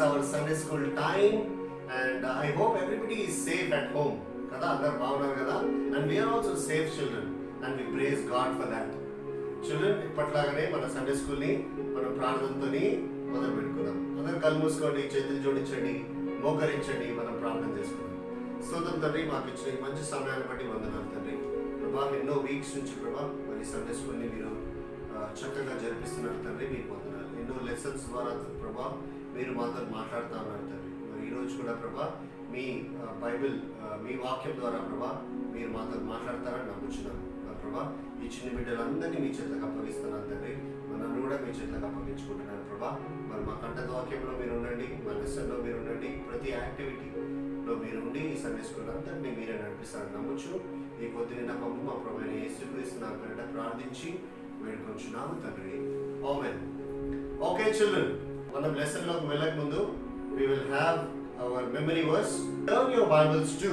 our Sunday school time, and I hope everybody is safe at home. Kada andar baagunaru kada, and we are also safe children, and we praise God for that. Children, ఇప్పట్లాగానే మన Sunday school ని మనం ప్రార్థనతోని మొదలు పెట్టుకుందాం. అందరూ కళ్ళు మూసుకోండి, చేతులు జోడించండి, మోకరించండి, మనం ప్రార్థన చేసుకుందాం. స్తోత్రం తండ్రి, మాకు ఇచ్చిన ఈ మంచి సమయాన్ని బట్టి వందనాలు తండ్రి. ప్రభా, ఎన్నో వీక్స్ నుంచి ప్రభా మరి సండే స్కూల్ ని మీరు చక్కగా జరిపిస్తున్నారు తండ్రి, మీకు వందనాలు. ఎన్నో లెసన్స్ ద్వారా ప్రభా మీరు మాతో మాట్లాడుతూ ఉన్నారు తండ్రి. మరి ఈరోజు కూడా ప్రభా మీ బైబిల్ మీ వాక్యం ద్వారా ప్రభా మీరు మాతో మాట్లాడతారని నమ్ముచున్నాను. ప్రభా ఈ చిన్న బిడ్డలందరినీ మీ చేతులకు అప్పగిస్తున్నాను తండ్రి. నన్ను కూడా మీ చేతులకు అప్పగించుకుంటున్నాను ప్రభా. మరి మా కంఠ వాక్యంలో మీరు ఉండండి, మా లెసన్లో మీరు ఉండండి, ప్రతి యాక్టివిటీలో మీరు ఉండి ఈ సండే స్కూల్ అందరినీ మీరే నడిపిస్తారని నమ్ముచు ఈ కొద్ది నమ్మకం మా ప్రభువైన యేసుక్రీస్తు నామమున పేరిట ప్రార్థించి వేడుకొంచున్నాము తండ్రి. ఆమేన్. ఓకే చిల్డ్రన్, మనం లెసన్ లోకి వెళ్ళక ముందు we will have our memory verse. Turn your Bibles to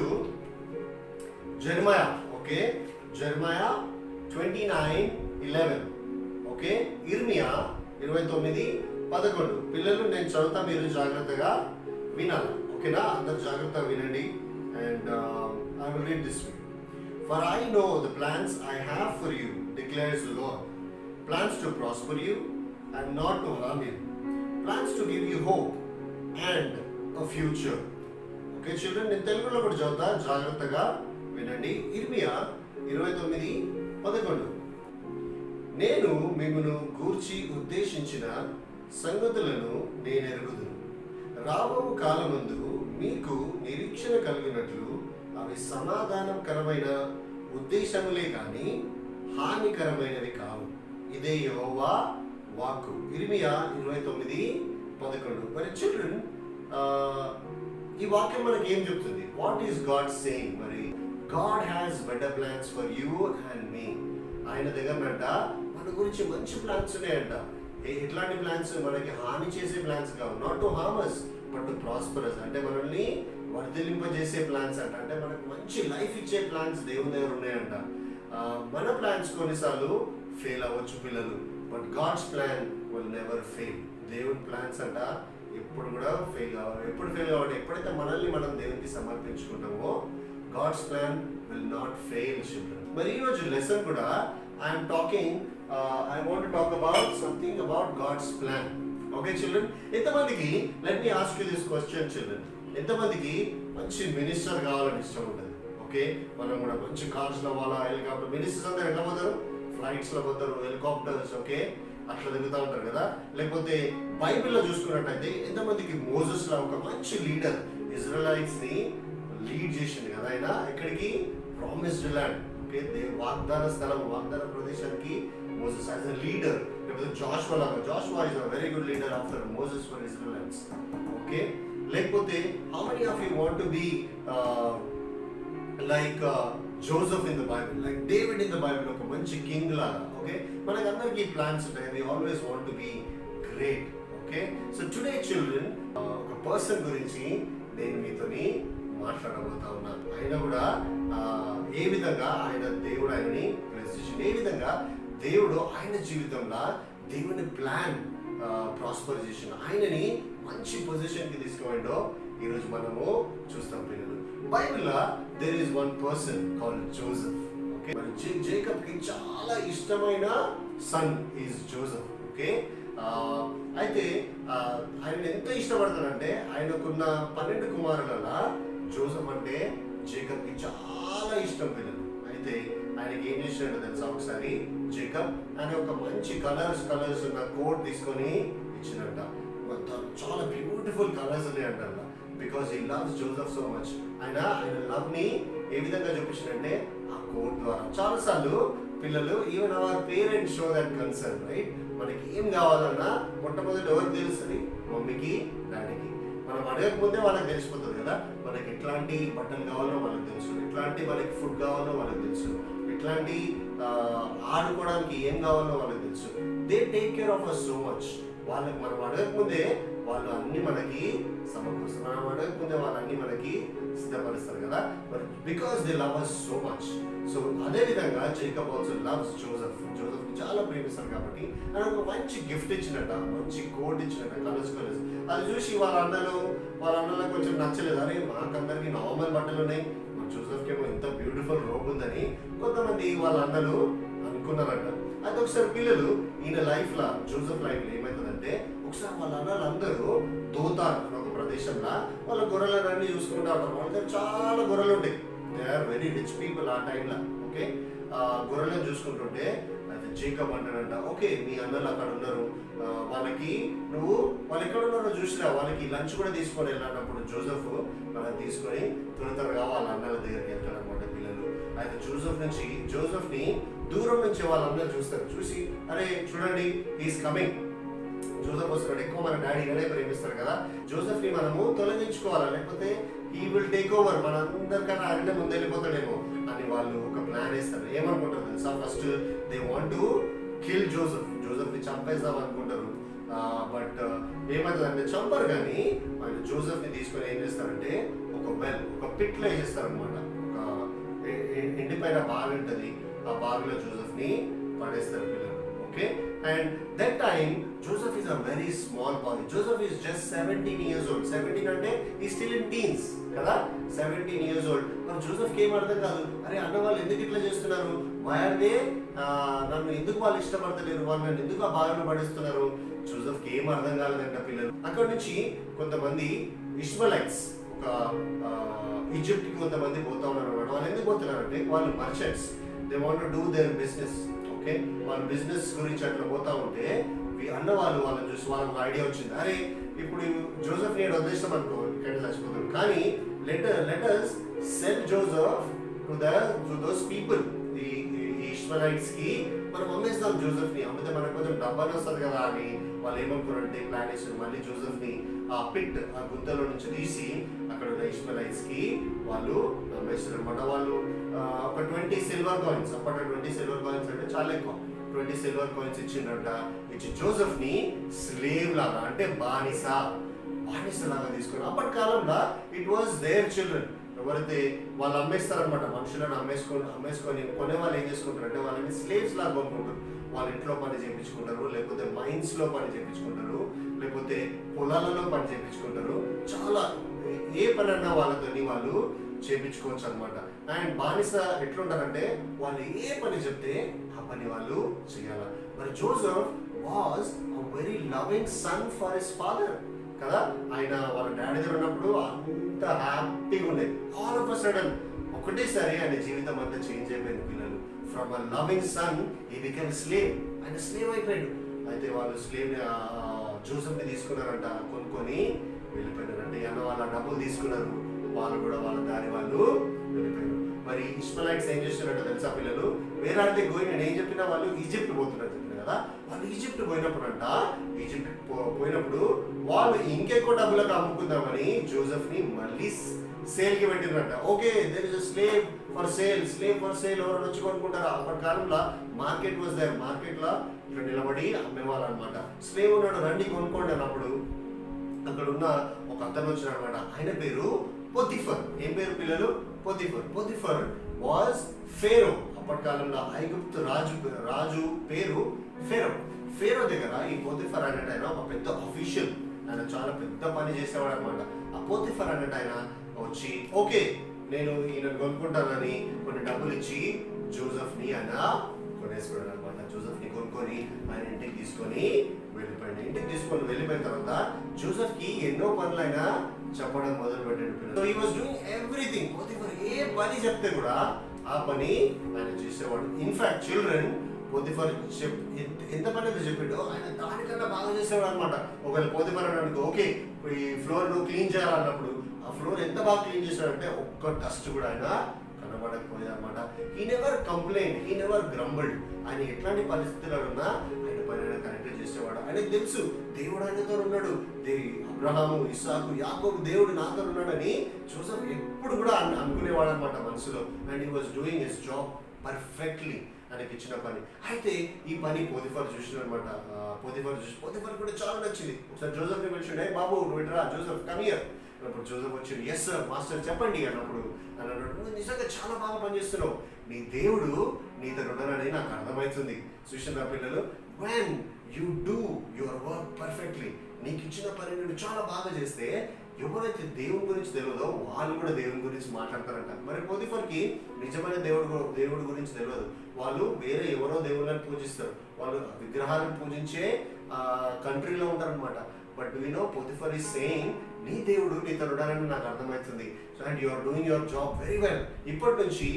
Jeremiah. Okay, Jeremiah 29:11. Okay, ఇర్మియా 29:11. పిల్లలు నేను చదువుతా, మీరు జాగ్రత్తగా వినాలి. ఓకేనా? అందరు జాగ్రత్తగా వినండి. And I will read this way. For I know the plans I have for you, declares the Lord. Plans to prosper you and not to harm you. Plans to give you hope and a future. Okay children, నేను తెలుగులో కూడా చదువుతా, జాగ్రత్తగా వినండి. ఇర్మియా 29:11. నేను మిమ్మును గూర్చి ఉద్దేశించిన సంగతులను నేనెరుగుదును. రాబో కాలమందు మీకు నిరీక్షణ కలిగినట్లు అవి సమాధానకరమైన ఉద్దేశములే కానీ హానికరమైనవి కావు. ఇదే యెహోవా వాక్కు. ఇర్మియా 29:11. మరి చిల్డ్రన్, ఈ వాక్యం మనకి ఏం చెప్తుంది? What is God saying? మరి God has better plans for you and me. ఆయన దగ్గరనంట మన గురించి మంచి ప్లాన్స్ ఉన్నాయంట. ఎట్లాంటి ప్లాన్స్? మనకి హాని చేసే ప్లాన్స్ కావు. Not to harm us but to prosper us. అంటే మనల్ని వర్ధిల్లింపజేసే ప్లాన్స్ అంట. అంటే మనకు మంచి లైఫ్ ఇచ్చే ప్లాన్స్ దేవుని దగ్గర ఉన్నాయంట. మన ప్లాన్స్ కొన్నిసార్లు ఫెయిల్ అవ్వచ్చు పిల్లలు, but God's plan will never fail. దేవుని ప్లాన్స్ అంట ఎప్పుడు కూడా ఫెయిల్ కావాలి. ఎప్పుడు ఫెయిల్ కావాలి? ఎప్పుడైతే మనల్ని మనం దేవునికి సమర్పించుకుంటామో God's plan will not fail children. మరి ఈరోజు లెసన్ కూడా I'm talking I want to talk about something about God's plan. Okay children, ఎంతమందికి, let me ask you this question children, ఎంతమందికి మంచి మినిస్టర్ కావాలని ఇష్టం ఉంటుంది? ఓకే, మనం కూడా మంచి కార్స్ లో వాళ్ళ హెలికాప్టర్ మినిస్టర్స్ అందరూ ఎట్లా పోతారు? ఫ్లైట్స్ లో పోతారు, హెలికాప్టర్స్. ఓకే, అట్లా తిరుగుతూ ఉంటారు కదా. లేకపోతే బైబిల్లో చూసుకున్నట్టయితే ఎంతమందికి మోసెస్ లా ఒక మంచి లీడర్ ఇజ్రాయెలైట్స్ ని లీడ్ చేసింది కదా ఆయన ఎక్కడికి? Promised land. ఓకే, వాగ్దాన స్థలం, వాగ్దాన ప్రదేశానికి మోసెస్ యాజ్ ఎ లీడర్. లేకపోతే జాషువా లాగా, Joshua is a very good leader after Moses for Israelites. Okay, లేకపోతే how many of you want to be like Joseph in the Bible, like David in the Bible, ఒక మంచి king లాగా? Okay, మనకి అందరికీ plans ఉంటాయి. We always want to be great. Okay, so today children, ఒక person గురించి నేను మీతోని మాట్లాడబోతా ఉన్నాను. ఆయన కూడా ఏ విధంగా దేవుడు ఆయనని బ్లెస్ చేసిండు, ఏ విధంగా దేవుడు ఆయన జీవితంలో దేవుని ప్లాన్ ప్రాస్పర్ చేసిన ఆయనని మంచి పొజిషన్కి తీసుకుపోయిండో ఈరోజు మనము చూస్తాం పిల్లలు. బైబిల్లో there is one person called Joseph. Okay, మరి జేకబ్ కి చాలా ఇష్టమైన సన్ ఈజ్ జోసెఫ్. ఓకే, అయితే ఆయన ఎంత ఇష్టపడతాడంటే ఆయనకున్న 12 కుమారులలో జోసెఫ్ అంటే జేకబ్ కి చాలా ఇష్టం పిల్లలు. అయితే ఆయనకి ఏం చేసినట్టు తెలుసా? ఒకసారి జేకబ్ ఆయన ఒక మంచి కలర్స్ ఉన్న కోట్ తీసుకొని ఇచ్చినట్ట. చాలా బ్యూటిఫుల్ కలర్స్ ఉన్నాయంట. Because he loves Joseph so much. ఆయన లవ్ ని ఏ విధంగా చూపించినంటే ఆ కోట్ ద్వారా. చాలా సార్లు పిల్లలు, even our parents show that concern, right? మనకి ఏం కావాలన్నా మొట్టమొదటి ఎవరికి తెలుస్తుంది? మమ్మీకి, డాడీకి. మనం అడగకముందే వాళ్ళకి తెలిసిపోతుంది కదా. మనకి ఎట్లాంటి బట్టలు కావాలో వాళ్ళకి తెలుసు, ఎట్లాంటి వాళ్ళకి ఫుడ్ కావాలో వాళ్ళకి తెలుసు, ఎట్లాంటి ఆడుకోవడానికి ఏం కావాలో వాళ్ళకి తెలుసు. They take care of us so much. వాళ్ళకి మనం అడగకముందే వాళ్ళు అన్ని మనకి సమకూరుస్తారు. మనం అడగకుండా వాళ్ళన్ని మనకి సిద్ధపరుస్తారు కదా. But because they love us so much. So అదే విధంగా Jacob also loves Joseph. Joseph చాలా ప్రేమిస్తారు కాబట్టి ఆయన ఒక మంచి గిఫ్ట్ ఇచ్చినట్ట, మంచి కోట్ ఇచ్చినట్ట, కలర్స్. అది చూసి వాళ్ళ అన్నలకు కొంచెం నచ్చలేదు. అరే మాకందరికి నార్మల్ బట్టలు ఉన్నాయి, మన జోసెఫ్కి ఏమో ఇంత బ్యూటిఫుల్ రోబ్ ఉందని కొంతమంది వాళ్ళ అన్నలు అనుకున్నారంట. అయితే ఒకసారి పిల్లలు ఈయన లైఫ్లో, జోసెఫ్ లైఫ్లో ఏమవుతుందంటే, ఒకసారి వాళ్ళ అన్నలు అందరూ దోతార్ అని ఒక ప్రదేశంలో వాళ్ళ గొర్రెలన్నీ చూసుకుంటూ ఉంటారు. వాళ్ళ దగ్గర చాలా గొర్రెలు ఉంటాయి. They are very rich people ఆ టైంలో. ఓకే, గొర్రెలను చూసుకుంటుంటే అయితే జేకబ్ అంటాడంట, ఓకే మీ అన్నలు అక్కడ ఉన్నారు, వాళ్ళకి నువ్వు వాళ్ళు ఎక్కడ ఉన్నారో చూసిరా, వాళ్ళకి లంచ్ కూడా తీసుకొని వెళ్ళినప్పుడు జోసెఫ్ మనం తీసుకొని త్వరగా వాళ్ళ అన్నల దగ్గరికి వెళ్తాడు అనమాట పిల్లలు. అయితే జోసెఫ్ని దూరం నుంచి వాళ్ళందరూ చూస్తారు. చూసి అరే చూడండి హీస్ కమింగ్, జోసెఫ్ వస్తున్నాడు. ఎక్కువ మన డాడీ ఇలానే ప్రేమిస్తారు కదా, జోసెఫ్ని మనము తొలగించుకోవాలా, లేకపోతే ఈ విల్ టేక్ ఓవర్, మన అందరికన్నా ఆయన ముందు వెళ్ళిపోతాడేమో అని వాళ్ళు ఒక ప్లాన్ వేస్తారు. ఏమనుకుంటారు తెలుసా, first they want to kill జోసెఫ్ని చంపేద్దాం అనుకుంటారు. బట్ ఏమవుతుందంటే చంపరు, కానీ వాళ్ళు జోసెఫ్ని తీసుకొని ఏం చేస్తారంటే ఒక పిట్లో వేసేస్తారు అనమాట. ఒక ఎండిపైన బావి ఉంటుంది, ఆ బావిలో జోసెఫ్ని పడేస్తారు పిల్లలు. Okay, and that time Joseph is a very small boy. Joseph is just 17 years old. 17 అంటే he's still in teens కదా, 17 years old. మరి జోసెఫ్కి ఏం అర్థం కాదు, అరే అన్న వాళ్ళు ఎందుకు ఇట్లా చేస్తున్నారు, వాయర్దే నన్ను ఎందుకు వాళ్ళు ఇష్టపడతలేరు, వాళ్ళు నన్ను ఎందుకు ఆ బావిలో పడేస్తున్నారు. జోసెఫ్కి ఏం అర్థం కాలేదంట పిల్లలు. అక్కడ నుంచి కొంతమంది ఇష్మలైట్స్ ఒక ఈజిప్ట్కి కొంతమంది పోతా ఉన్నారు అనమాట. వాళ్ళు ఎందుకు పోతున్నారంటే వాళ్ళు merchants, they want to do their business. Okay, వాళ్ళ బిజినెస్ గురించి అట్లా పోతా ఉంటే అన్న వాళ్ళని చూసి వాళ్ళకి ఐడియా వచ్చింది, అరే ఇప్పుడు జోసెఫ్ నేను వదిలేస్తాం అనుకో ఇక్కడ చచ్చిపోతాడు, కానీ letters cell Joseph to those people, ఈ ఇష్మలైట్స్ కి మనం అమ్మేస్తాం జోసెఫ్ని, అమ్మితే మనకు కొంచెం డబ్బాలు వస్తుంది కదా అని వాళ్ళు ఏమనుకున్నారంటే ప్లాన్ చేసి మళ్ళీ జోసెఫ్ని ఆ గుంతలో నుంచి తీసి అక్కడ ఉన్న ఇష్మలైట్స్ కి వాళ్ళు అమ్మేస్తారు అనమాట. వాళ్ళు ఒక 20 సిల్వర్ కాయిన్స్, అప్పట్లో 20 సిల్వర్ కాయిన్స్ అంటే చాలా ఎక్కువ, 20 సిల్వర్ కాయిన్స్ ఇచ్చిందంట. ఇచ్చి జోసెఫ్ని స్లేవ్ లాగా, అంటే బానిసలాగా తీసుకున్నారు. అప్పటి కాలంలో ఇట్ వాజ్ దేర్ చిల్డ్రన్. ఎవరైతే వాళ్ళు అమ్మేస్తారనమాట, మనుషులను అమ్మేసుకొని కొనే వాళ్ళు ఏం చేసుకుంటారు అంటే వాళ్ళని స్లేవ్స్ లాగా కొనుక్కుంటారు. వాళ్ళ ఇంట్లో పని చేయించుకుంటారు, లేకపోతే మైన్స్లో పని చేయించుకుంటారు, లేకపోతే పొలాలలో పని చేయించుకుంటారు. చాలా ఏ పని అన్నా వాళ్ళతోని వాళ్ళు చేయించుకోవచ్చు అనమాట. అండ్ బానిస ఎట్లుంటారంటే వాళ్ళు ఏ పని చెప్తే ఆ పని వాళ్ళు చేయాలి. మరి Joseph was a very loving son for his father కదా. ఆయన వాళ్ళ డాడీ దగ్గర ఉన్నప్పుడు అంత హ్యాపీగా ఉండేది. ఆల్ ఆఫ్ అ సడన్ ఒకటేసారి ఆయన జీవితం అంతా చేంజ్ అయిపోయింది పిల్లలు. From a loving sun he become slave, ఆయన స్లేవ్ అయిపోయాడు. అయితే వాళ్ళు స్లేవ్ జోసెఫ్ని తీసుకున్నారంట, కొనుక్కొని వెళ్ళిపోయినారంట. అన్న వాళ్ళ డబ్బులు తీసుకున్నారు, వాళ్ళు కూడా వాళ్ళ దారి వాళ్ళు వెళ్ళిపోయారు. మరి ఇష్మలైట్స్ ఏం చేస్తున్నారో తెలుసా పిల్లలు, వేరే ఆడితే గోయిన నేను ఏం చెప్పినా వాళ్ళు ఈజిప్ట్ పోతున్నారు చెప్పిన కదా. వాళ్ళు ఈజిప్ట్ పోయినప్పుడు వాళ్ళు ఇంకెక్కువ డబ్బులకు అమ్ముకుందామని జోసెఫ్ని మళ్ళీ సేల్కి పెట్టినారంట. Okay, there is slave for sale ఎవరు వచ్చి కొనుక్కుంటారా. అప్పటి కాలంలో మార్కెట్ వాజ్ దేర్, మార్కెట్లో ఇట్లా నిలబడి అమ్మేవాళ్ళు అనమాట. స్లేవ్ ఉన్నాడు, రండి కొనుక్కోండి అన్నప్పుడు అక్కడ ఉన్న ఒక అతను వచ్చినాడు అనమాట. ఆయన పేరు పొతిఫర్. ఏం పేరు పిల్లలు? Potiphar was Pharaoh. అప్పటి కాలంలో ఐగుప్తు రాజు పేరు ఫేరో దగ్గర ఈ పొతిఫర్ అన్నట్టు ఆయన ఒక పెద్ద అఫీషియల్, ఆయన చాలా పెద్ద పని చేసేవాడు అనమాట. ఆ పొతిఫర్ అన్నట్టు ఆయన వచ్చి ఓకే నేను ఈయన కొనుక్కుంటానని కొన్ని డబ్బులు ఇచ్చి జోసెఫ్ని ఆయన కొనేసుకున్నాడు అనమాట. జోసెఫ్ని కొనుక్కొని ఆయన ఇంటికి తీసుకొని వెళ్ళిపోయాడు. ఇంటికి తీసుకొని వెళ్ళిపోయిన తర్వాత జోసెఫ్కి ఎన్నో పనులు ఆయన చెప్పడం మొదలు పెట్టాడు. So he was doing everything. Potiphar ఏ పని చెప్తే కూడా ఆ పని ఆయన చేసేవాడు. ఇన్ఫాక్ట్ చిల్డ్రన్ పొతిఫర్ ఎంత పని అయితే చెప్పాడో ఆయన దానికన్నా బాగా చేసేవాడు అనమాట. ఒకవేళ పొతిఫర్ అన్నాడు ఓకే ఈ ఫ్లోర్ నువ్వు క్లీన్ చేయాలన్నప్పుడు ఆ ఫ్లోర్ ఎంత బాగా క్లీన్ చేశాడంటే ఒక్క డస్ట్ కూడా ఆయన కనబడకపోయేది అనమాట. He never complaint, he never grumbled. ఆయన ఎట్లాంటి పరిస్థితుల్లో ఉన్నా ఆయన పని కరెక్ట్ చేసేవాడు. ఆయనకు తెలుసు దేవుడు ఆయనతో ఉన్నాడు. అబ్రహాము, ఇస్సాకు, యాకోబు దేవుడు నాతో ఉన్నాడని జోసెఫ్ ఎప్పుడు కూడా అనుకునేవాడు అనమాట మనసులో. And he was doing his job perfectly ఆయనకి ఇచ్చిన పని. అయితే ఈ పని పోతిఫర్ చూసినమాట. పోతిఫర్ కూడా చాలా నచ్చింది. ఒకసారి జోసెఫ్ని పిలిచిండే, బాబు నువ్వు ఇట్రా, జోసెఫ్ కమ్ హియర్ అన్నప్పుడు జోసెఫ్ వచ్చి ఎస్ సార్ మాస్టర్ చెప్పండి అన్నప్పుడు అన్నాడు, నువ్వు నిజంగా చాలా బాగా పనిచేస్తున్నావు, నీ దేవుడు నీతో ఉన్నాడని నాకు అర్థమవుతుంది. చూసిన పిల్లలు, when you do your work perfectly, నీకు ఇచ్చిన పని నువ్వు చాలా బాగా చేస్తే ఎవరైతే దేవుని గురించి తెలియదో వాళ్ళు కూడా దేవుని గురించి మాట్లాడతారంట. మరి పోతిఫర్కి నిజమైన దేవుడి గురించి తెలియదు. వాళ్ళు వేరే ఎవరో దేవుళ్ళని పూజిస్తారు, వాళ్ళు విగ్రహాలను పూజించే కంట్రీలో ఉంటారనమాట. But we know Potiphar is saying, నీ దేవుడు నీతో ఉండాలని నాకు అర్థమవుతుంది. So and you are doing your job very well. ఇప్పటి నుంచి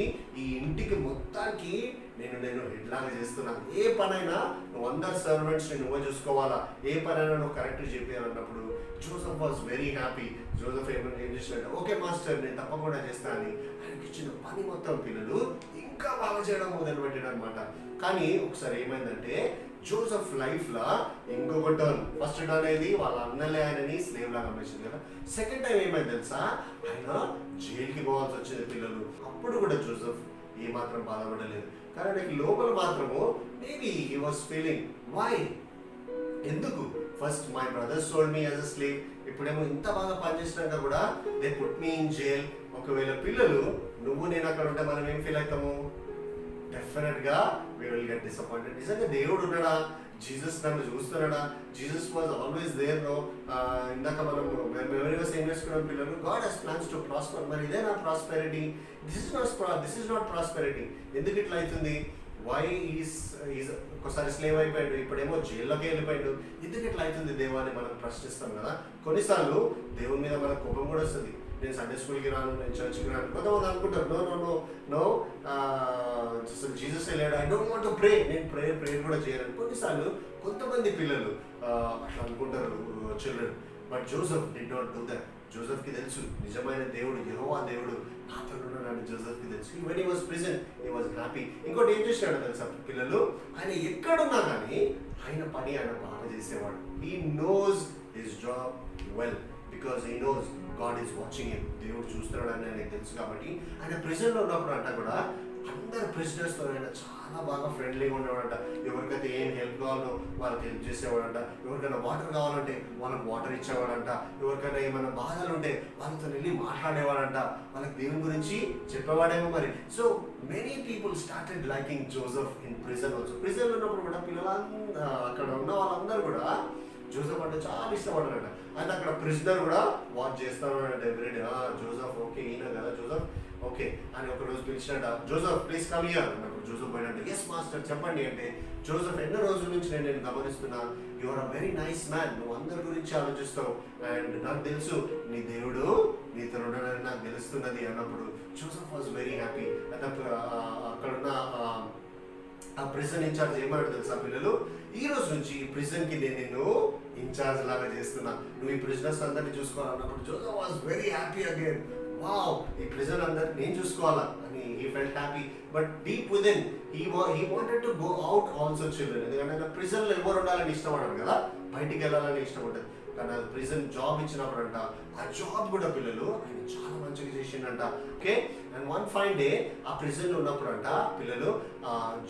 ఈ ఇంటికి మొత్తానికి నేను ఇట్లాగా చేస్తున్నాను. ఏ పనైనా నువ్వు అందరు సర్వెంట్స్ని నువ్వే చూసుకోవాలా, ఏ పనైనా నువ్వు కరెక్ట్ చెప్పాలన్నప్పుడు Joseph was very happy. Joseph ఏం చేసినట్టు, ఓకే మాస్టర్ నేను తప్పకుండా చేస్తాను అని ఆయనకి ఇచ్చిన పని మొత్తం పిల్లలు ఇంకా బాగా చేయడం మొదలుపెట్టాడు అనమాట. కానీ ఒకసారి ఏమైందంటే జోసెఫ్ లైఫ్లో ఇంకొక టర్న్. ఫస్ట్ టర్న్ అనేది వాళ్ళ అన్నలే ఆయనని స్లేవ్ లాగా అమ్మేసింది కదా. సెకండ్ టైం ఏమైంది తెలుసా, ఆయన జైలుకి పోవాల్సి వచ్చింది పిల్లలు. అప్పుడు కూడా జోసెఫ్ ఏమాత్రం బాధపడలేదు. కానీ ఆయనకి లోపల మాత్రము maybe he was feeling why, ఎందుకు first my brothers sold me as a slave, ఇప్పుడేమో ఇంత బాగా పనిచేసినాక కూడా they put me in jail. ఒకవేళ పిల్లలు నువ్వు నేను అక్కడ ఉంటే మనం ఏం ఫీల్ అవుతాము, డెఫినెట్గా వీ విల్ గెట్ డిసప్పాయింటెడ్. నిజంగా దేవుడు ఉన్నాడా, జీసస్ నన్ను చూస్తున్నాడా, Jesus was always there no. ఇందాక మనం మెమరీగా ఏం చేసుకున్నాం పిల్లలు, God has plans to prosper. మరి ఇదే నా prosperity, this is not prosperity. ఎందుకు ఇట్లా అవుతుంది, వై ఈస్ ఒకసారి స్లేవ్ అయిపోయాడు, ఇప్పుడేమో జైల్లోకి వెళ్ళిపోయాడు, ఎందుకు ఇట్లా అవుతుంది దేవా అని మనం ప్రశ్నిస్తాం కదా. కొన్నిసార్లు దేవుని మీద మనకు కోపం కూడా వస్తుంది. నేను సండే స్కూల్కి రాను, నేను చర్చ్కి రాను. కొంతమంది అనుకుంటారు no no no no Jesus వెళ్ళాడు, I don't want to pray, నేను ప్రేయర్ కూడా చేయను. కొన్నిసార్లు కొంతమంది పిల్లలు అట్లా అనుకుంటారు, children. But Joseph did not do that. జోసెఫ్కి తెలుసు నిజమైన దేవుడు యెహోవా దేవుడు నాతో ఉన్నాడు. జోసెఫ్కి తెలుసు. When he was present he was happy. ఇంకోటి ఏం చేసినాడు తెలుసా పిల్లలు, ఆయన ఎక్కడున్నా కానీ ఆయన పని ఆయన బాగా చేసేవాడు. He knows his job well because he knows God is watching him. దేవుడు చూస్తున్నాడు అని ఆయనకు తెలుసు. కాబట్టి ఆయన ప్రెజెంట్లో ఉన్నప్పుడు అంట కూడా అందరు ప్రెసిడెంట్స్తో ఆయన చాలా బాగా ఫ్రెండ్లీగా ఉండేవాడంట. ఎవరికైతే ఏం హెల్ప్ కావాలో వాళ్ళకి హెల్ప్ చేసేవాడంట. ఎవరికైనా వాటర్ కావాలంటే వాళ్ళకి వాటర్ ఇచ్చేవాడంట. ఎవరికైనా ఏమైనా బాధలు ఉంటే వాళ్ళతో వెళ్ళి మాట్లాడేవాడంట. వాళ్ళకి దేవుని గురించి చెప్పేవాడేమో మరి. So many people started liking Joseph in prison also. ప్రిజన్లో ఉన్నప్పుడు కూడా పిల్లలందరూ అక్కడ ఉన్న వాళ్ళందరూ కూడా జోసెఫ్ అంటే చాలా ఇష్టపడ్డారట. అయితే అక్కడ ప్రిజనర్ కూడా వాచ్ చేస్తాను అంటే ఎవ్రీడే, జోసెఫ్ ఓకే ఈయన కదా జోసెఫ్ ఓకే అని ఒక రోజు పిలిచినట్ట, జోసెఫ్ ప్లీజ్ కమ్ హియర్ అన్నప్పుడు జోసెఫ్ పోయినట్టు, ఎస్ మాస్టర్ చెప్పండి అంటే, జోసెఫ్ ఎన్నో రోజుల నుంచి నేను గమనిస్తున్నా, you are a very nice man, నువ్వు అందరి గురించి ఆలోచిస్తావు అండ్ నాకు తెలుసు నీ దేవుడు నీతో ఉండడానికి నాకు తెలుస్తున్నది అన్నప్పుడు జోసెఫ్ వాజ్ వెరీ హ్యాపీ. అయితే అక్కడున్న ఆ ప్రిజన్ ఇన్ఛార్జ్ ఏమన్నాడు తెలుసా పిల్లలు, ఈ రోజు నుంచి ఈ ప్రిజన్కి నేను నిన్ను ఇన్ఛార్జ్ లాగా చేస్తున్నా, నువ్వు ఈ ప్రిజనర్స్ అందరినీ చూసుకోవాలన్నప్పుడు Joseph was very happy again. Wow, ఈ ప్రిజన్ అందరినీ నేను చూసుకోవాలా అని he felt happy. But deep within he wanted to go out also children. ఎందుకంటే ప్రిజన్లో ఎవరు ఉండాలని ఇష్టపడరు కదా, బయటికి వెళ్ళాలని ఇష్టపడ్డారు. కానీ ప్రిజన్ జాబ్ ఇచ్చినప్పుడు అంట ఆ జాబ్ కూడా పిల్లలు ఆయన చాలా మంచిగా చేసిండంట. Okay, and one fine day ఆ ప్రిజన్లో ఉన్నప్పుడు అంట పిల్లలు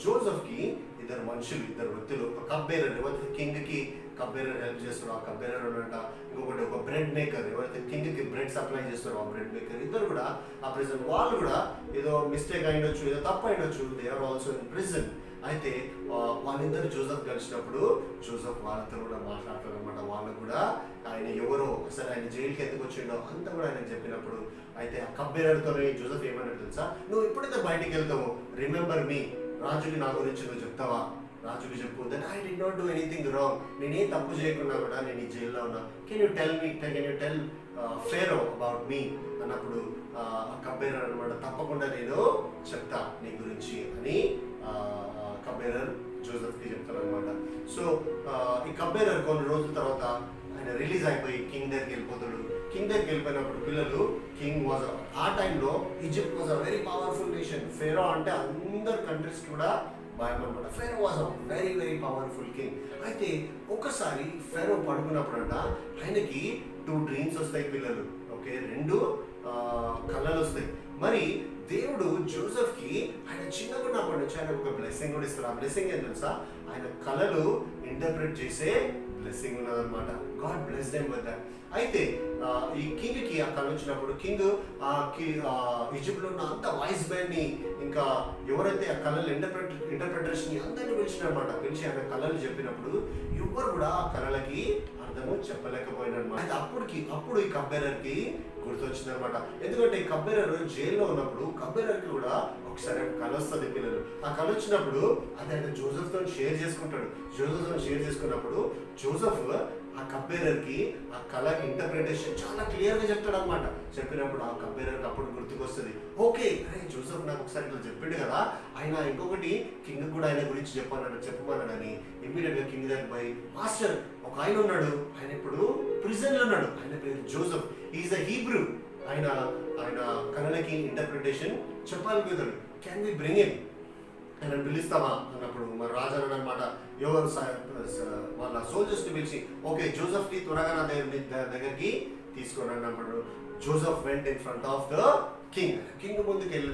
జోసెఫ్కి ఇద్దరు మనుషులు, ఇద్దరు వ్యక్తులు, ఒక కప్ బేరర్, ఎవరైతే కింగ్కి కప్ బేరర్ హెల్ప్ చేస్తారో ఆ కప్ బేరర్ ఉన్నంట, ఇంకొకటి ఒక బ్రెడ్ మేకర్, ఎవరైతే కింగ్కి బ్రెడ్ సప్లై చేస్తారో ఆ బ్రెడ్ మేకర్, ఇద్దరు కూడా ఆ ప్రిజన్. వాళ్ళు కూడా ఏదో మిస్టేక్ అయినొచ్చు, ఏదో తప్పు అయినొచ్చు, they are also in prison. అయితే వాళ్ళిద్దరు జోసెఫ్ కలిసినప్పుడు జోసెఫ్ వాళ్ళతో కూడా మాట్లాడతారు అనమాట. వాళ్ళకు కూడా ఆయన ఎవరో అసలు ఆయన జైలుకి ఎందుకు వచ్చిండో అంతా కూడా ఆయన చెప్పినప్పుడు, అయితే ఆ కప్ బేరర్తో జోసెఫ్ ఏమన్నట్టు తెలుసా, నువ్వు ఎప్పుడైతే బయటికి వెళ్తావో రిమెంబర్ మీ, రాజుకి నా గురించి నువ్వు చెప్తావా, రాజుకి చెప్పు, that I did not do anything wrong, నేనేం తప్పు చేయకుండా కూడా నేను ఈ జైల్లో ఉన్నా, can you tell Pharaoh about me అన్నప్పుడు ఆ కబ్బేరర్ అనమాట, తప్పకుండా నేను చెప్తా నీ గురించి అని కబ్బేరర్ జోసెఫ్కి చెప్తారు అనమాట. సో ఈ కబ్బేరర్ కొన్ని రోజుల తర్వాత ఆయన రిలీజ్ అయిపోయి కింగ్ దగ్గరికి వెళ్ళిపోతాడు. కింగ్ దగ్గరికి వెళ్ళిపోయినప్పుడు పిల్లలు కింగ్ వాజ్, ఆ టైంలో Egypt was a very powerful nation. Pharaoh అంటే అందరు కంట్రీస్ కూడా భయం అనమాట. Pharaoh was a very very powerful king. అయితే ఒకసారి ఫెరో పడుకున్నప్పుడు అంట ఆయనకి 2 డ్రీమ్స్ వస్తాయి పిల్లలు. ఓకే, 2 కళలు వస్తాయి. మరి దేవుడు జోసెఫ్ కి ఆయన చిన్నగా ఉన్నప్పటి నుంచి ఆయన ఒక బ్లెస్సింగ్ కూడా ఇస్తారు. ఆ బ్లెస్సింగ్ ఏం తెలుసా? ఆయన కళలు ఇంటర్ప్రిట్ చేసే బ్లెస్సింగ్ ఉన్నదన్నమాట. God bless them with that. అయితే ఈ కింగ్ కి ఆ కళ వచ్చినప్పుడు కింగ్ ఈజిప్ట్ లో ఉన్న అంత వాయిస్ మ్యాన్ ని, ఇంకా ఎవరైతే ఆ కళలు ఇంటర్ప్రిటేషన్ ని అందరినీ పిలిచినమాట. పిలిచి ఆయన కళలు చెప్పినప్పుడు ఎవరు కూడా ఆ కళలకి అర్థము చెప్పలేకపోయినమాట. అయితే అప్పుడు ఈ కబ్బెరర్ కి గుర్తొచ్చిందనమాట. ఎందుకంటే ఈ కబ్బెరర్ జైల్లో ఉన్నప్పుడు కబ్బెరర్కి కూడా ఒకసారి కళ వస్తుంది పిల్లలు. ఆ కళ వచ్చినప్పుడు అది ఆయన జోసెఫ్ తో షేర్ చేసుకుంటాడు. జోసెఫ్ తో షేర్ చేసుకున్నప్పుడు జోసెఫ్ ఆ కబ్బేరర్కి ఆ కళ ఇంటర్ప్రిటేషన్ చాలా క్లియర్ గా చెప్తాడు అనమాట. చెప్పినప్పుడు ఆ కబ్బేరర్కి అప్పుడు గుర్తుకొస్తుంది, ఓకే అరే జోసెఫ్ నాకు ఒకసారి ఇట్లా చెప్పిండు కదా, ఆయన ఇంకొకటి కింగ్ కూడా ఆయన గురించి చెప్పమన్నాడని ఇమ్మీడియట్ గా కింగ్ దగ్గర పోయి, మాస్టర్ ఒక ఆయన ఉన్నాడు, ఆయన ఇప్పుడు ప్రిజన్ లో ఉన్నాడు, ఆయన పేరు జోసెఫ్, ఈజ్ అ హీబ్రూ, ఆయన కళలకి ఇంటర్ప్రిటేషన్ చెప్పాలనుకుంటాడు, క్యాన్ వి బ్రింగ్ హిమ్, ఆయన పిలుస్తావా అన్నప్పుడు మరి రాజు అన్నాడు అనమాట, ఎవరు వాళ్ళ సోల్జర్స్ ని పిలిచి, ఓకే జోసెఫ్ ని త్వరగా నా దగ్గరికి తీసుకొని అన్నప్పుడు Joseph went in front of the king ముందుకు వెళ్ళి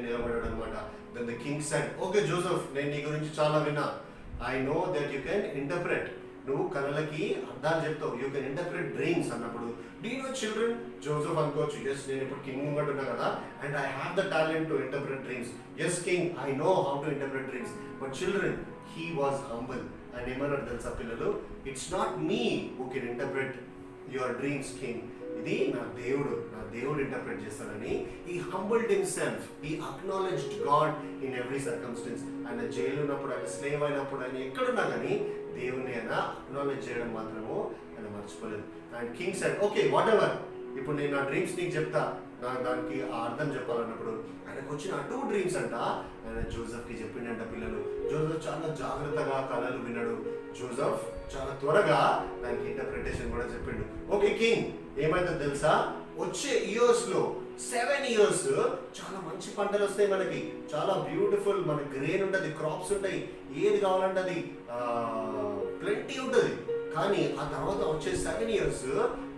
నిలబడ్డాడు అనమాట. Then the king said, okay Joseph, నేను నీ గురించి చాలా విన్నా, I know that you can interpret, నువ్వు కళలకి అర్థాలు చెప్తావు, యూ కెన్ ఇంటర్ప్రెట్ డ్రీమ్స్ అన్నప్పుడు, do you know children, Joseph అనుకోవచ్చు, ఎస్ నేను ఇప్పుడు కింగ్ ముంగట ఉన్నా కదా, and I have the talent to interpret dreams, yes king I know how to interpret dreams, but children he was humble. And ఏమన్నాడు తెలుసా పిల్లలు, it's not me who can interpret your dreams king, ఇది నా దేవుడు interpret చేస్తానని ఈ humbled himself, ఈ acknowledged God in every circumstance. ఆయన జైలు ఉన్నప్పుడు, ఆయన స్లేవ్ అయినప్పుడు, ఆయన ఎక్కడున్నా కానీ దేవుని ఆయన అక్నాలెడ్జ్ చేయడం మాత్రము ఆయన మర్చిపోలేదు. And king said, okay what ever, ఇప్పుడు నేను నా డ్రీమ్స్ నీకు చెప్తా, దానికి ఆ అర్థం చెప్పాలన్నప్పుడు ఆయనకు వచ్చిన 2 డ్రీమ్స్ అంట ఆయన జోసెఫ్ కి చెప్పిండంట పిల్లలు. జోసెఫ్ చాలా జాగ్రత్తగా కళలు విన్నాడు. జోసెఫ్ చాలా త్వరగా దానికి ఇంటర్ప్రిటేషన్ కూడా చెప్పిండు. ఓకే కింగ్, ఏమైందో తెలుసా, వచ్చే ఇయర్స్ లో 7 years చాలా మంచి పంటలు వస్తాయి, మనకి చాలా బ్యూటిఫుల్, మన గ్రెయిన్ ఉంటుంది, క్రాప్స్ ఉంటాయి, ఏది కావాలంటే అది ప్లెంటీ ఉంటుంది. కానీ ఆ తర్వాత వచ్చే 7 years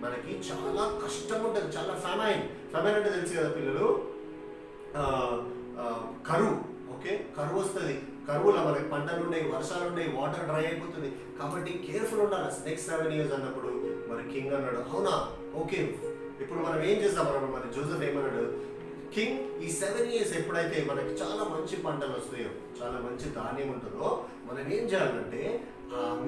మనకి చాలా కష్టం ఉంటుంది, చాలా ఫెమైన్ అంటే తెలుసు కదా పిల్లలు, కరువు. ఓకే, కరువు వస్తుంది, కరువులో మనకి పంటలు ఉన్నాయి, వర్షాలు ఉన్నాయి, వాటర్ డ్రై అయిపోతుంది, కాబట్టి కేర్ఫుల్ ఉండాలి నెక్స్ట్ 7 years అన్నప్పుడు. మరి కింగ్ అన్నాడు, అవునా ఓకే, ఇప్పుడు మనం ఏం చేస్తాం అన్నప్పుడు మరి జోసెఫ్ ఏమన్నాడు, కింగ్ ఈ 7 years ఎప్పుడైతే మనకి చాలా మంచి పంటలు వస్తాయో, చాలా మంచి ధాన్యం ఉంటుందో, మనం ఏం చేయాలంటే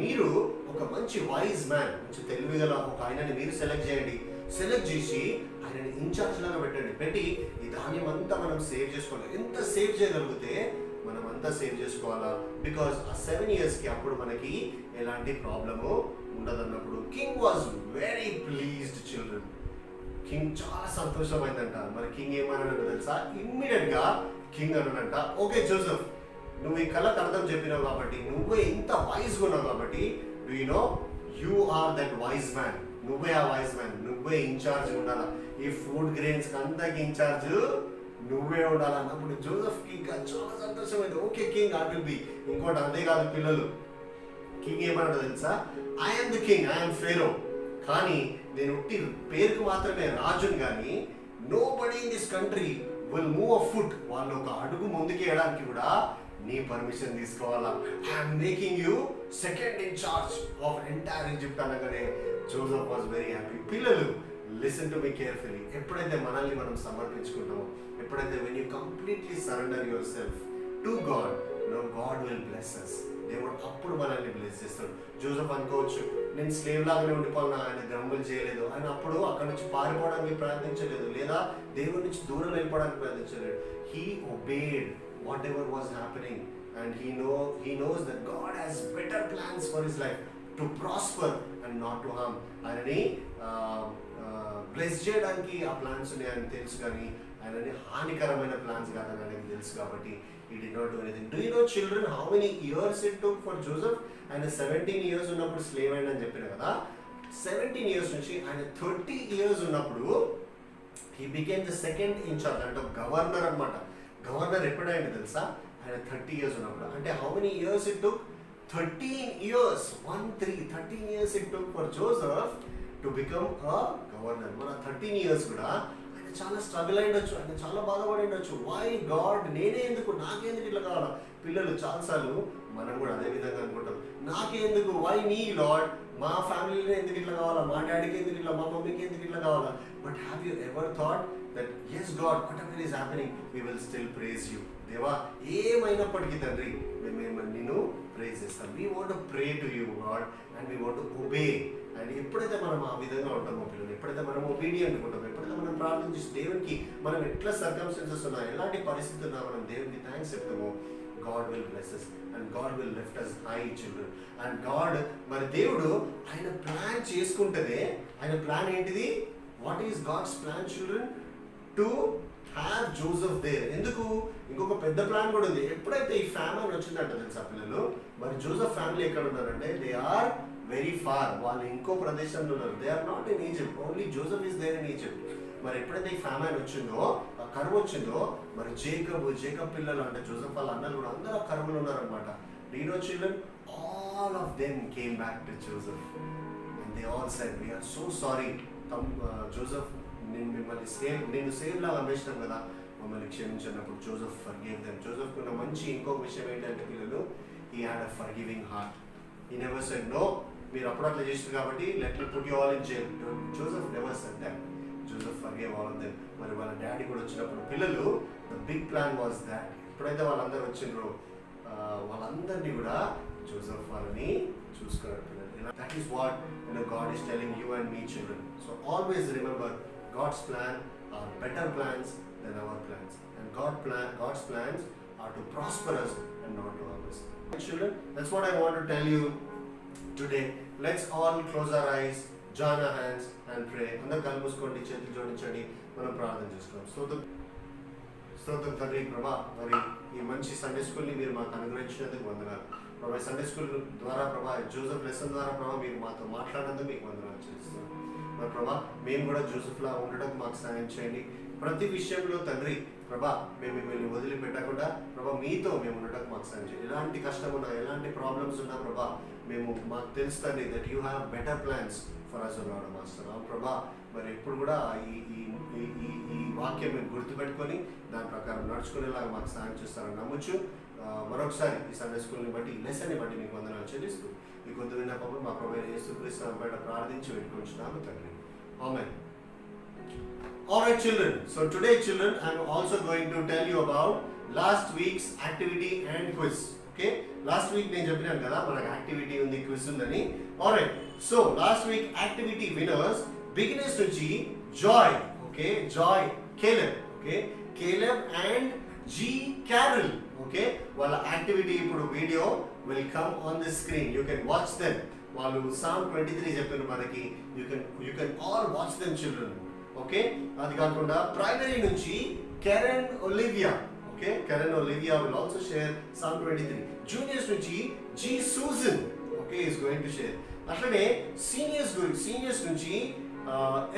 మీరు ఒక మంచి వైజ్ మ్యాన్, మంచి తెలివిగల ఒక ఆయనని మీరు సెలెక్ట్ చేయండి, సెలెక్ట్ చేసి ఆయనని ఇన్ఛార్జ్ లాగా పెట్టి ఈ ధాన్యం అంతా మనం సేవ్ చేసుకోవాలి. ఎంత సేవ్ చేయగలిగితే మనం అంతా సేవ్ చేసుకోవాలా, బికాజ్ ఆ 7 years కి అప్పుడు మనకి ఎలాంటి ప్రాబ్లము ఉండదన్నప్పుడు. King was very pleased children, king చాలా సంతోషమైందంట. మరి కింగ్ ఏమన్నాడు తెలుసా, ఇమ్మీడియట్ గా కింగ్ అన్నాడంట, ఓకే జోసెఫ్, నువ్వు ఈ కళకు అర్థం చెప్పినావు కాబట్టి, నువ్వే ఇంత వైజ్ గా ఉన్నావు కాబట్టి, do you know you are that wise man, నువ్వే ఆ వైజ్ మ్యాన్, నువ్వే ఇన్ఛార్జ్ ఉండాలా, ఈ ఫుడ్ గ్రెయిన్స్ అంతకి ఇన్ఛార్జ్ నువ్వే ఉండాలన్నప్పుడు జోసెఫ్ కి ఇంకా చాలా సంతోషమైంది. Okay king, I will be. ఇంకోటి అంతేకాదు పిల్లలు, కింగ్ ఏమన్నాడు తెలుసా, I'm the king, I'm Pharaoh, కానీ నేను ఉట్టి పేరుకు మాత్రమే రాజుని, కానీ nobody in this country will move a foot, వాళ్ళు ఒక అడుగు ముందుకు వేయడానికి కూడా నీ పర్మిషన్ తీసుకోవాలా, I'm making you second in charge of entire Egypt అనగానే జోసెఫ్ వాజ్ వెరీ హ్యాపీ. పిల్లలు లిసన్ టు మీ కేర్ఫుల్లీ, ఎప్పుడైతే మనల్ని మనం సమర్పించుకుంటామో, ఎప్పుడైతే when you completely surrender yourself to God, no God will bless us. దేవుడు అప్పుడు మనల్ని బ్లెస్ చేస్తాడు. జోసెఫ్ అనుకోవచ్చు, నేను స్లేవ్ లాగానే ఉండిపోయినా, ఆయన గ్రంబుల్ చేయలేదు, ఆయన అప్పుడు అక్కడ నుంచి పారిపోవడానికి ప్రయత్నించలేదు, లేదా దేవుడి నుంచి దూరం వెళ్ళిపోవడానికి ప్రయత్నించలేదు. He obeyed whatever was happening, and he knows that God has better plans for his life, to prosper and not to harm. ఆయనని బ్లెస్ చేయడానికి ఆ ప్లాన్స్ ఉన్నాయి అని తెలుసు, కానీ ఆయనని హానికరమైన ప్లాన్స్ కాదని ఆయనకి తెలుసు, కాబట్టి he did not do anything. Do you know children how many years it took for Joseph? ఆయన 17 years ఉన్నప్పుడు స్లేవ్ అయ్యిందని చెప్పిన కదా, 17 years నుంచి ఆయన 30 years ఉన్నప్పుడు he became the second in charge, అంటే గవర్నర్ అన్నమాట. గవర్నర్ ఎప్పుడైంది తెలుసా, ఆయన 30 years ఉన్నప్పుడు. అంటే how many years it took? 13 years, 13 years it took for Joseph to become a governor. మన 13 years కూడా ఆయన చాలా స్ట్రగుల్ అయి ఉండొచ్చు, ఆయన చాలా బాధపడి ఉండొచ్చు. వై గాడ్, నేనే ఎందుకు, నాకెందుకు ఇట్లా కావాలా? పిల్లలు చాలాసార్లు మనం కూడా అదే విధంగా అనుకుంటాం, నాకెందుకు, వై మీ లార్డ్, మా ఫ్యామిలీలో ఎందుకు ఇట్లా కావాలా, మా డాడీకి ఎందుకు ఇట్లా, మా మమ్మీకి ఎందుకు ఇట్లా కావాలా? But have you ever thought that yes God, whatever is happening, we will still praise you. దేవా, ఏమైనప్పటికీ తండ్రి మేము నిన్ను ప్రేజ్ చేస్తాం. We want to pray to you God and we want to obey. And ఎప్పుడైతే మనం ఆ విధంగా ఉంటామో పిల్లలు, ఎప్పుడైతే మనం ఒబీడియంట్ ఉంటామో, ఎప్పుడైతే మనం ప్రార్థించి దేవునికి మనం ఎట్లా సర్కమ్స్టెన్సెస్ ఉన్నా, ఎలాంటి పరిస్థితి ఉన్నా మనం దేవునికి thanks చెప్తామో, God will bless us and God will lift us high, children. And God, మరి దేవుడు ఆయన ప్లాన్ చేసుకుంటేనే, ఆయన ప్లాన్ ఏంటిది? What is God's plan, children? To have Joseph there. ఎందుకు? ఇంకొక పెద్ద ప్లాన్ కూడా ఉంది. ఎప్పుడైతే ఈ ఫ్యామిలీ వచ్చిందంట తెలుసా పిల్లలు, మరి జోసెఫ్ ఫ్యామిలీ ఎక్కడ ఉన్నారంటే దే ఆర్ వెరీ ఫార్. వాళ్ళు ఇంకో ప్రదేశంలో ఉన్నారు. They are not in Egypt, only Joseph is there in Egypt. మరి ఎప్పుడైతే ఈ ఫ్యామిలీ వచ్చిందో, ఆ కరువు వచ్చిందో, మరి జేకబ్ పిల్లలు అంటే జోసెఫ్ వాళ్ళ అన్నలు కూడా అందరూ ఆ కరువులో ఉన్నారనమాట. Do you know, children, all of them came back to Joseph and they all said, we are so sorry, Joseph, నేను సేవ్ లాగా అమ్మేసినాం కదా, మమ్మల్ని క్షమించినప్పుడు జోసెఫ్ ఫర్గేవ్ దెమ్. జోసెఫ్ కున్న మంచి ఇంకొక విషయం ఏంటంటే పిల్లలు, he had a forgiving heart. He never said no, మీరు అప్పుడు అట్లా చేస్తారు కాబట్టి let me put you all in jail. Joseph never said that. Joseph forgave all of them. మరి వాళ్ళ డాడీ కూడా వచ్చినప్పుడు పిల్లలు, the big plan was that ఎప్పుడైతే వాళ్ళందరూ వచ్చిండ్రో వాళ్ళందరినీ కూడా జోసెఫ్ వాళ్ళని చూసుకున్నారు పిల్లలు. That is what God is telling you and me, children. So always remember, God's plan are better plans than our plans, and God's plans are to prosper us and not to harm us. Children, that's what I want to tell you today. Let's all close our eyes, join our hands and pray. అందరూ కళ్ళు మూసుకోండి, చేతులు జోడించండి, మనం ప్రార్థన చేసుకుందాం. స్తోత్రం తండ్రి ప్రభా, మరి ఈ మంచి సండే స్కూల్ని మీరు మాకు అనుగ్రహించినందుకు వందనాలు ప్రభా. సండే స్కూల్ ద్వారా ప్రభా, జోసెఫ్ లెసన్ ద్వారా ప్రభా మీరు మాతో మాట్లాడినందుకు మీకు వందనాలు చేస్తున్నాం. మరి ప్రభా, మేము కూడా జోసెఫ్లా ఉండడానికి మాకు సహాయం చేయండి. ప్రతి విషయంలో తండ్రి ప్రభా, మేము మిమ్మల్ని వదిలిపెట్టకుండా ప్రభా మీతో మేము ఉండడానికి మాకు సహాయం చేయండి. ఎలాంటి కష్టం ఉన్నా, ఎలాంటి ప్రాబ్లమ్స్ ఉన్నా ప్రభా, మాకు తెలుసు తండ్రి that you have better plans for us lord master. ప్రభా, మరి ఎప్పుడు కూడా ఈ వాక్యం మేము గుర్తుపెట్టుకొని దాని ప్రకారం నడుచుకునేలాగా మాకు సహాయం చేస్తారని నమ్మొచ్చు. మరొకసారి ఈ సండే స్కూల్ని బట్టి, ఈ లెసన్ని బట్టి మీకు వందనాలు చెల్లిస్తూ ఈ కొద్ది విన్నప్పుడు మా ప్రభువైన యేసుక్రీస్తు బయట ప్రార్థించి పెట్టుకుంటున్నాము తండ్రి. ఆమేన్. Alright children, so today children I am also going to tell you about last week's activity and quiz. Okay, last week నేను చెప్పినాను కదా మనకు యాక్టివిటీ ఉంది, క్విజ్ ఉందని. Alright, so last week activity winners beginners నుంచి Joy, okay, Joy Caleb, okay, Caleb and G Carol, okay, వాళ్ళ activity ఇప్పుడు video will come on the screen. You can watch them. వాళ్ళు Psalm 23 చెప్పారు మనకి. You can all watch them children. Okay, అది కాకుండా primary నుంచి Keren Olivia, okay, Keren Olivia will also share Psalm 23. Juniors నుంచి G Susan, okay, is going to share. అట్లనే seniors నుంచి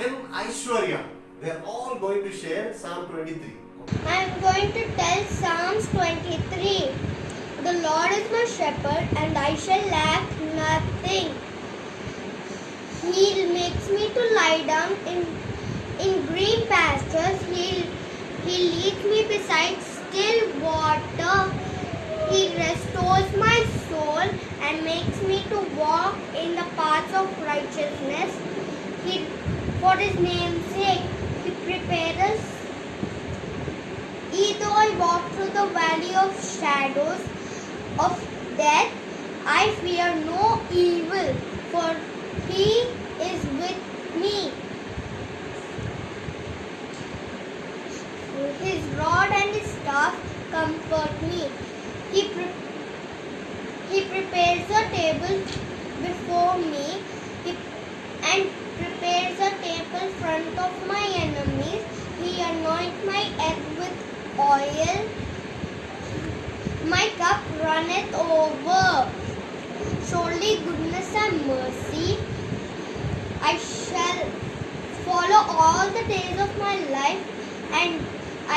M. Aishwarya, they are all going to share Psalm 23. I am going to tell Psalms 23. The Lord is my shepherd and I shall lack nothing. He makes me to lie down in green pastures. He leads me beside still water. He restores my soul and makes me to walk in the paths of righteousness. For his name's sake, he prepares. Either I walk through the valley of shadows of death, I fear no evil, for he is with me. His rod and his staff comfort me. He prepares a table before me and prepares a table in front of my enemies. He anoints my head with oil. My cup runneth over. Surely goodness and mercy I shall follow all the days of my life, and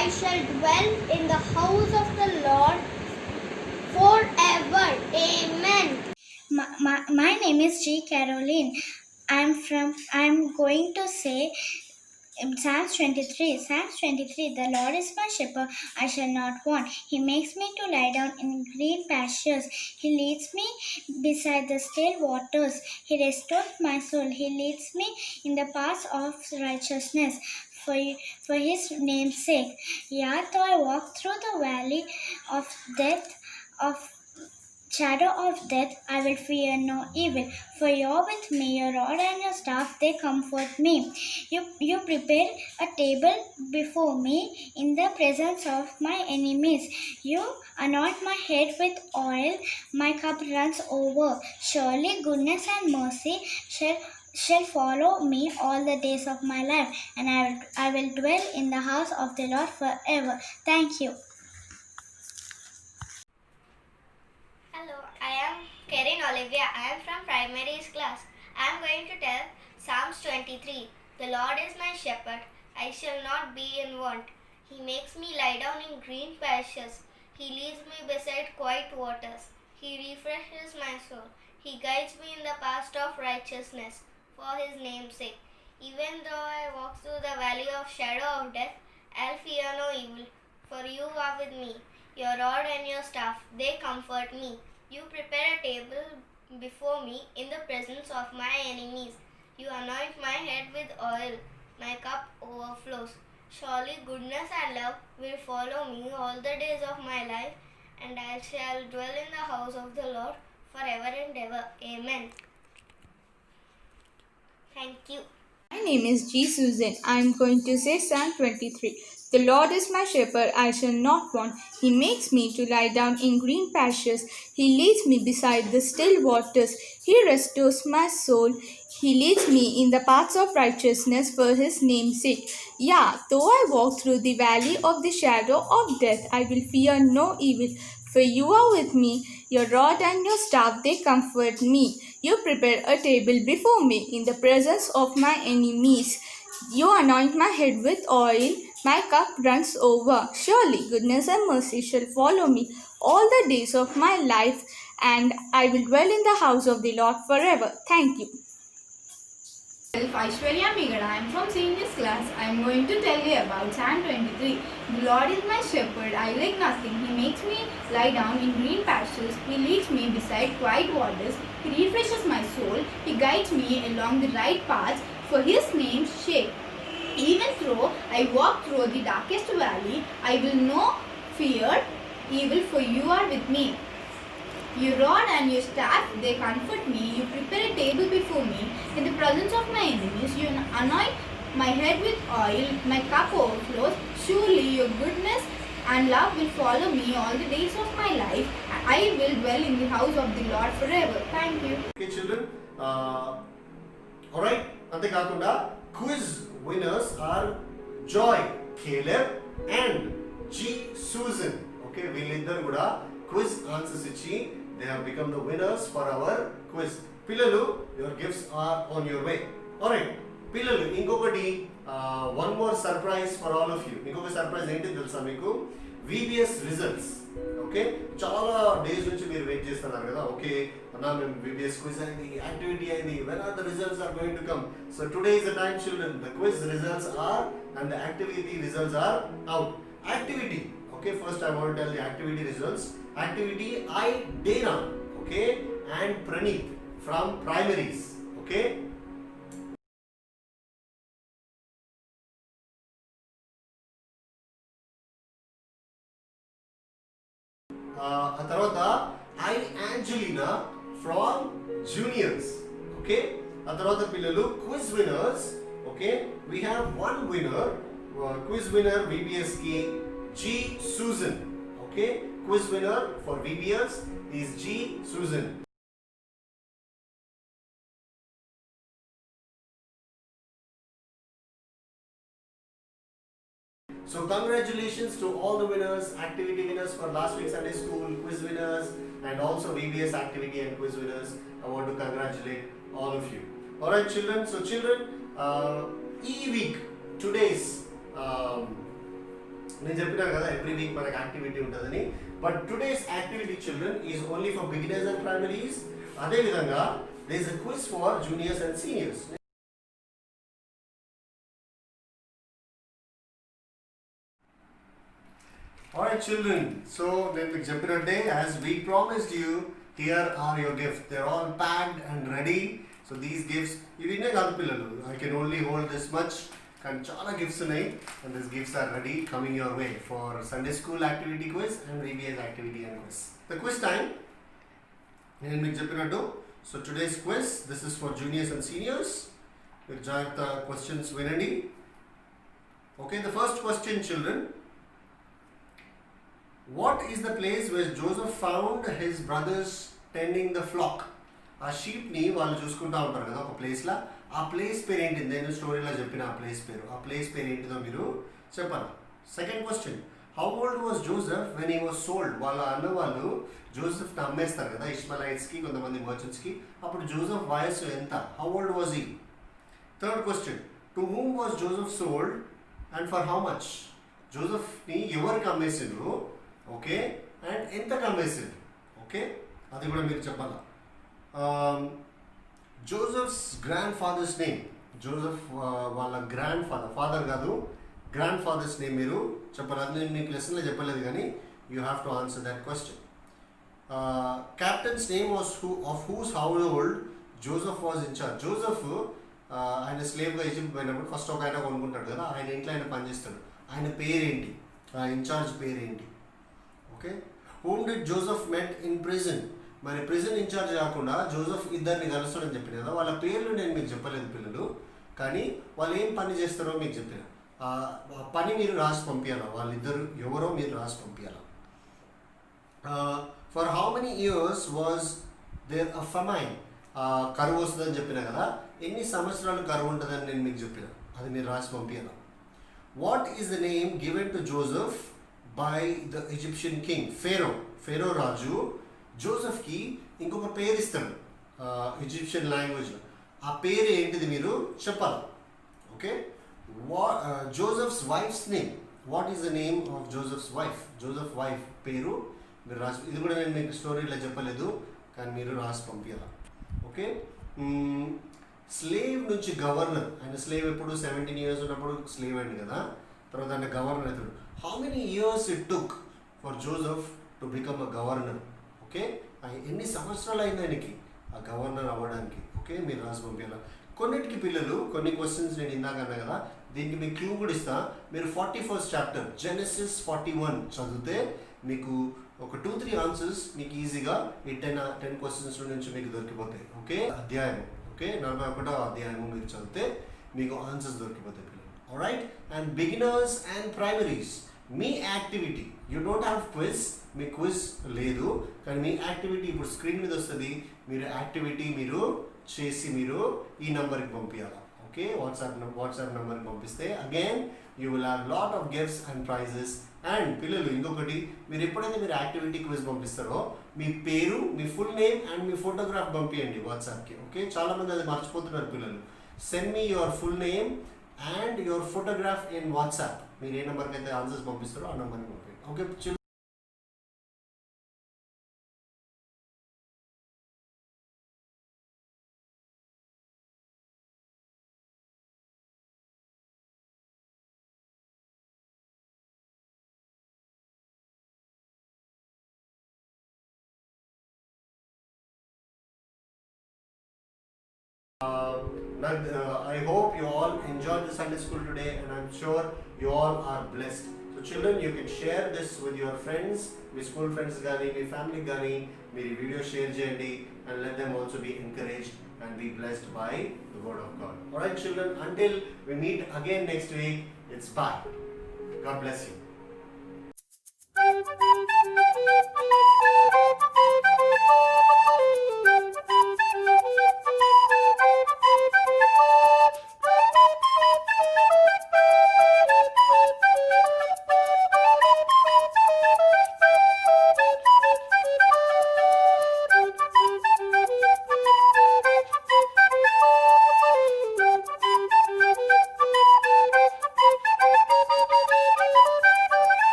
I shall dwell in the house of the Lord forever. Amen. My name is G. Caroline. I'm going to say Psalms 23, the Lord is my shepherd, I shall not want. He makes me to lie down in green pastures. He leads me beside the still waters. He restores my soul. He leads me in the paths of righteousness for, for his name's sake. Yet though I walk through the valley of death, of shadow of death, I will fear no evil, for you are with me, your rod and your staff, they comfort me. You prepare a table before me in the presence of my enemies. You anoint my head with oil, my cup runs over. Surely goodness and mercy shall follow me all the days of my life, and I will dwell in the house of the Lord forever. Thank you. Hello, I am Karen Olivia. I am from primary class. I am going to tell Psalms 23. The Lord is my shepherd. I shall not be in want. He makes me lie down in green pastures. He leads me beside quiet waters. He refreshes my soul. He guides me in the path of righteousness for his name's sake. Even though I walk through the valley of shadow of death, I'll fear no evil, for you are with me. Your rod and your staff, they comfort me. You prepare a table before me in the presence of my enemies. You anoint my head with oil. My cup overflows. Surely goodness and love will follow me all the days of my life, and I shall dwell in the house of the Lord forever and ever. Amen. Thank you. My name is G. Susan. I am going to say Psalm 23. The Lord is my shepherd, I shall not want. He makes me to lie down in green pastures. He leads me beside the still waters. He restores my soul. He leads me in the paths of righteousness for his name's sake. Yeah, though I walk through the valley of the shadow of death, I will fear no evil. For you are with me, your rod and your staff, they comfort me. You prepare a table before me in the presence of my enemies. You anoint my head with oil, my cup runs over. Surely goodness and mercy shall follow me all the days of my life, and I will dwell in the house of the Lord forever. Thank you. Aishwarya Megada. I am from senior class. I am going to tell you about Psalm 23. The Lord is my shepherd, I lack nothing. He makes me lie down in green pastures. He leads me beside quiet waters. He refreshes my soul. He guides me along the right paths for his name's sake. Even though I walk through the darkest valley, I will not fear evil, for you are with me. Your rod and your staff, they comfort me. You prepare a table before me in the presence of my enemies. You anoint my head with oil. My cup overflows. Surely your goodness and love will follow me all the days of my life. I will dwell in the house of the Lord forever. Thank you. Okay, children. Alright, అంతేకాకుండా quiz winners are Joy, Caleb and G. Susan. Okay, వీళ్ళిద్దరు కూడా quiz answers ఇచ్చి they have become the winners for our quiz. పిల్లలు, your gifts are on your way. Alright, పిల్లలు ఇంకొకటి one more surprise for all of you. ఇంకొక surprise ఏంటి తెలుసా మీకు? VBS results. ఓకే, చాలా డేస్ నుంచి మీరు వెయిట్ చేస్తున్నారు కదా. ఓకే అన్నా, మేము VBS క్విజ్ అయింది, యాక్టివిటీ అయింది, when are the results are going to come? So today is the time, children. The quiz results are and the activity results are out. Activity, okay, first I want to tell the activity results. Activity I, Dana, okay, and Praneeth from primaries, okay. ఆ తర్వాత I యాంజలినా from juniors. Okay, ఆ తర్వాత పిల్లలు quiz winners. Okay, we have one winner, quiz winner VBS కి G. Susan. Okay, quiz winner for VBS is G. Susan. So congratulations to all the winners, activity winners for last week's Sunday school, quiz winners, and also VBS activity and quiz winners. I want to congratulate all of you. Alright children, so children, week, today's, నేను చెప్పినా కదా every week మనకి activity ఉంటుందని, but today's activity children is only for beginners and primaries. అదేవిధంగా there is a quiz for juniors and seniors. Alright children, so నేను మీకు చెప్పినట్టే as we promised you, here are your gifts. They're all packed and ready. So these gifts, ఇవినే కాదు పిల్లలు, I can only hold this much. కానీ చాలా gifts ఉన్నాయి and these gifts are ready coming your way for Sunday school activity quiz and VBS activity and quiz. The quiz time, నేను మీకు చెప్పినట్టు, so today's quiz, this is for juniors and seniors. మీరు జాగ్రత్త questions వినండి. Okay, the first question children. What is the place where Joseph found his brothers tending the flock? ఆ షీప్ని వాళ్ళు చూసుకుంటూ ఉంటారు కదా ఒక ప్లేస్లో, ఆ ప్లేస్ పేరు ఏంటి? నేను స్టోరీలో చెప్పిన ఆ ప్లేస్ పేరు ఏంటిదో మీరు చెప్పాలి. Second question, how old was Joseph when he was sold? వాళ్ళ అన్న వాళ్ళు జోసెఫ్ని అమ్మేస్తారు కదా ఇష్మాయిలైట్స్కి, కొంతమంది మర్చెంట్స్కి. అప్పుడు జోసెఫ్ వయసు ఎంత? How old was he? Third question, to whom was Joseph sold and for how much? జోసెఫ్ని ఎవరికి అమ్మేసిండ్రు, ఓకే, అండ్ ఎంతకు అమ్మేసిండ్రు, ఓకే, అది కూడా మీరు చెప్పాలా. Joseph's grandfather's name, Joseph వాళ్ళ గ్రాండ్ ఫాదర్ కాదు, గ్రాండ్ ఫాదర్స్ నేమ్ మీరు చెప్పాలి. అది నేను మీకు లెసన్లో చెప్పలేదు కానీ you have to answer that question. Captain's name was of whose household Joseph was in charge? Joseph ఆయన స్లేవ్గా ఈజిప్ట్ పోయినప్పుడు ఫస్ట్ ఒక ఆయన కొనుక్కుంటాడు కదా, ఆయన ఇంట్లో ఆయన పనిచేస్తాడు, ఆయన పేరేంటి, ఇన్ఛార్జ్ పేరేంటి, okay. Whom did Joseph met in prison? మరి ప్రిజన్ ఇన్ఛార్జ్ కాకుండా జోసెఫ్ ఇద్దరిని కలుస్తాడని చెప్పిన కదా, వాళ్ళ పేర్లు నేను మీకు చెప్పలేదు పిల్లలు, కానీ వాళ్ళు ఏం పని చేస్తారో మీకు చెప్పిన. పని మీరు రాసి పంపించాలా, వాళ్ళిద్దరు ఎవరో మీరు రాసి పంపించాలా. For how many years was there a famine? కరువు వస్తుందని చెప్పిన కదా, ఎన్ని సంవత్సరాలు కరువు ఉంటుందని నేను మీకు చెప్పిన, అది మీరు రాసి పంపించాలా. What is the name given to Joseph by the Egyptian king? Pharaoh రాజు జోసెఫ్కి ఇంకొక పేరు ఇస్తాడు ఈజిప్షియన్ లాంగ్వేజ్లో, ఆ పేరు ఏంటిది మీరు చెప్పాలి, okay. Joseph's wife's name, what is the name of Joseph's wife? Joseph wife పేరు మీరు రాసి, ఇది కూడా నేను మీకు స్టోరీలో చెప్పలేదు కానీ మీరు రాసి పంపించాలి, ఓకే. స్లేవ్ నుంచి గవర్నర్, ఆయన స్లేవ్ ఎప్పుడు 17 years ఉన్నప్పుడు స్లేవ్ అయింది కదా, తర్వాత ఆయన గవర్నర్ అవుతాడు. How many years it took for Joseph to become a governor? Okay, ఎన్ని సంవత్సరాలు అయింది ఆయనకి ఆ గవర్నర్ అవ్వడానికి, ఓకే, మీరు రాసి పంపించాలి. కొన్నిటికి పిల్లలు కొన్ని క్వశ్చన్స్ నేను ఇందాక అన్నా కదా, దీనికి మీకు క్లూ కూడా ఇస్తా. మీరు 41st chapter జెనసిస్ 41 చదివితే మీకు ఒక 2-3 ఆన్సర్స్ మీకు ఈజీగా ఈ 10 క్వశ్చన్స్ నుంచి మీకు దొరికిపోతాయి, ఓకే. అధ్యాయం, ఓకే, 41వ అధ్యాయము మీరు చదివితే మీకు ఆన్సర్స్ దొరికిపోతాయి పిల్లలు. Alright, and beginners and primaries, me activity, you don't have quiz, me quiz లేదు కానీ మీ యాక్టివిటీ ఇప్పుడు స్క్రీన్ మీద వస్తుంది, మీరు యాక్టివిటీ మీరు చేసి మీరు ఈ నెంబర్కి పంపించాలి, ఓకే. వాట్సాప్ నెంబర్కి పంపిస్తే again you will have lot of gifts and prizes. And పిల్లలు ఇంకొకటి, మీరు ఎప్పుడైతే మీరు యాక్టివిటీ క్విజ్ పంపిస్తారో మీ పేరు, మీ ఫుల్ నేమ్ అండ్ మీ ఫోటోగ్రాఫ్ పంపించండి వాట్సాప్కి, ఓకే. చాలామంది అది మర్చిపోతున్నారు పిల్లలు. Send me your full name and your photograph in WhatsApp. మీరు ఏ నెంబర్కి అయితే ఆన్సర్స్ పంపిస్తారో ఆ నెంబర్కి పంపించండి, okay. I hope you all enjoyed the Sunday school today and I'm sure you all are blessed. So children, you can share this with your friends, me school friends గానీ మీ family గానీ మీరు ఈ video share చేయండి and let them also be encouraged and be blessed by the word of God. Alright children, until we meet again next week, it's bye. God bless you.